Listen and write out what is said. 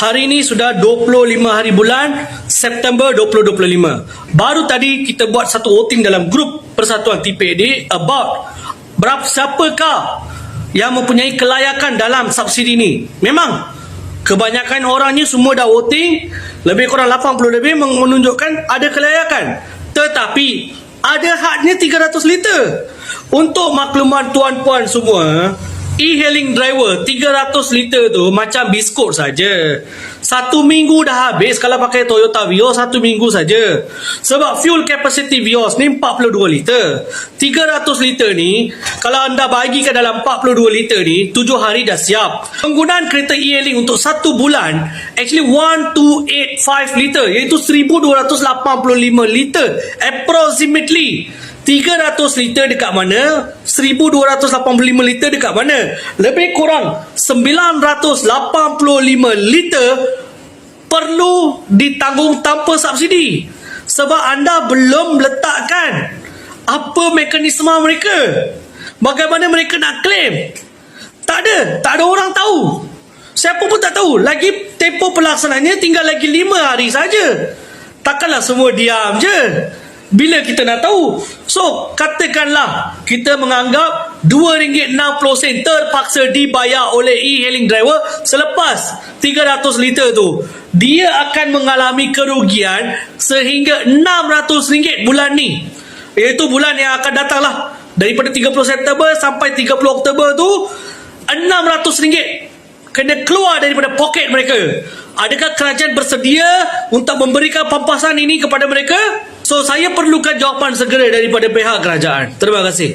Hari ini sudah 25 hari bulan September 2025. Baru tadi kita buat satu voting dalam grup Persatuan TPAD about siapakah yang mempunyai kelayakan dalam subsidi ini. Memang kebanyakan orangnya semua dah voting, lebih kurang 80 lebih menunjukkan ada kelayakan. Tetapi ada hadnya 300 liter. Untuk makluman tuan-puan semua, e-hailing driver 300 liter tu macam biskut saja. 1 minggu dah habis kalau pakai Toyota Vios, 1 minggu saja. Sebab fuel capacity Vios ni 42 liter. 300 liter ni kalau anda bagikan dalam 42 liter ni 7 hari dah siap. Penggunaan kereta e-hailing untuk 1 bulan actually 1285 liter, iaitu 1285 liter approximately. 300 liter dekat mana? 1285 liter dekat mana? Lebih kurang 985 liter perlu ditanggung tanpa subsidi. Sebab anda belum letakkan apa mekanisme mereka. Bagaimana mereka nak claim? Tak ada orang tahu. Siapa pun tak tahu. Lagi tempoh pelaksanaannya tinggal lagi 5 hari saja. Takkanlah semua diam je. Bila kita nak tahu? So, katakanlah kita menganggap RM2.60 terpaksa dibayar oleh e-hailing driver selepas 300 liter tu. Dia akan mengalami kerugian sehingga RM600 bulan ni. Iaitu bulan yang akan datang lah. Daripada 30 September sampai 30 Oktober tu, RM600 kena keluar daripada poket mereka. Adakah kerajaan bersedia untuk memberikan pampasan ini kepada mereka? So, saya perlukan jawapan segera daripada pihak kerajaan. Terima kasih.